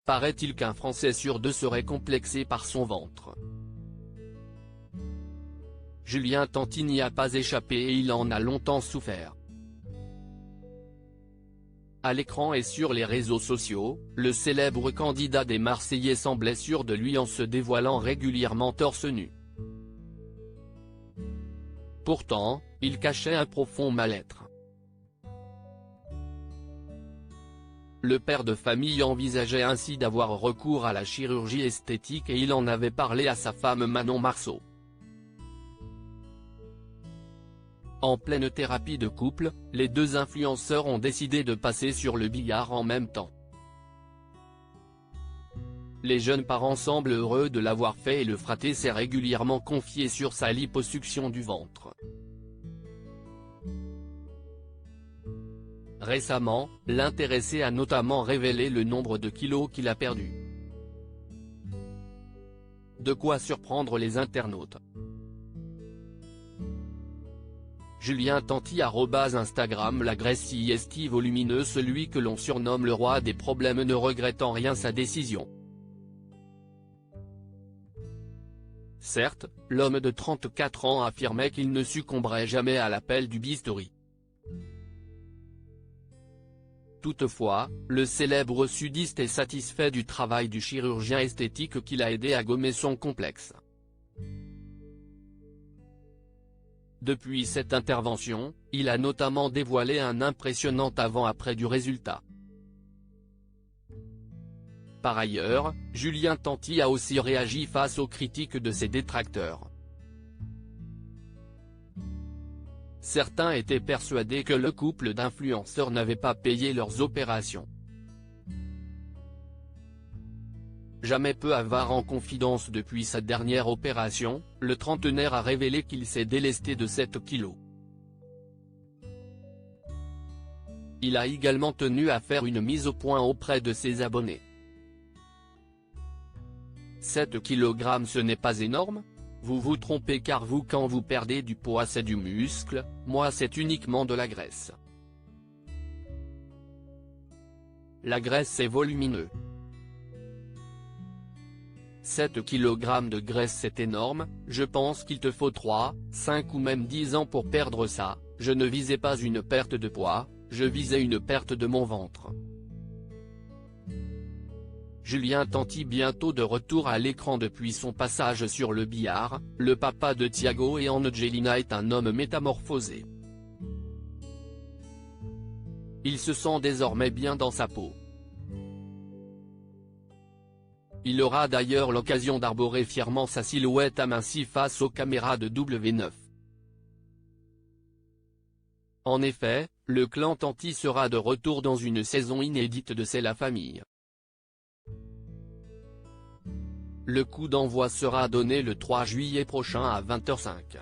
Paraît-il qu'un Français sur deux serait complexé par son ventre. Julien Tanti n'y a pas échappé et il en a longtemps souffert. À l'écran et sur les réseaux sociaux, le célèbre candidat des Marseillais semblait sûr de lui en se dévoilant régulièrement torse nu. Pourtant, il cachait un profond mal-être. Le père de famille envisageait ainsi d'avoir recours à la chirurgie esthétique et il en avait parlé à sa femme Manon Marceau. En pleine thérapie de couple, les deux influenceurs ont décidé de passer sur le billard en même temps. Les jeunes parents semblent heureux de l'avoir fait et le fraté s'est régulièrement confié sur sa liposuction du ventre. Récemment, l'intéressé a notamment révélé le nombre de kilos qu'il a perdu. De quoi surprendre les internautes. Julien Tanti @Instagram. La graisse si estive volumineux, celui que l'on surnomme le roi des problèmes ne regrette en rien sa décision. Certes, l'homme de 34 ans affirmait qu'il ne succomberait jamais à l'appel du bistouri. Toutefois, le célèbre sudiste est satisfait du travail du chirurgien esthétique qui l'a aidé à gommer son complexe. Depuis cette intervention, il a notamment dévoilé un impressionnant avant-après du résultat. Par ailleurs, Julien Tanti a aussi réagi face aux critiques de ses détracteurs. Certains étaient persuadés que le couple d'influenceurs n'avait pas payé leurs opérations. Jamais peu avare en confidence depuis sa dernière opération, le trentenaire a révélé qu'il s'est délesté de 7 kilos. Il a également tenu à faire une mise au point auprès de ses abonnés. 7 kg, ce n'est pas énorme ? Vous vous trompez car vous, quand vous perdez du poids, c'est du muscle, moi c'est uniquement de la graisse. La graisse c'est volumineux. 7 kg de graisse c'est énorme, je pense qu'il te faut 3, 5 ou même 10 ans pour perdre ça. Je ne visais pas une perte de poids, je visais une perte de mon ventre. Julien Tanti bientôt de retour à l'écran depuis son passage sur le billard, le papa de Thiago et Angelina est un homme métamorphosé. Il se sent désormais bien dans sa peau. Il aura d'ailleurs l'occasion d'arborer fièrement sa silhouette amincie face aux caméras de W9. En effet, le clan Tanti sera de retour dans une saison inédite de C'est la famille. Le coup d'envoi sera donné le 3 juillet prochain à 20h05.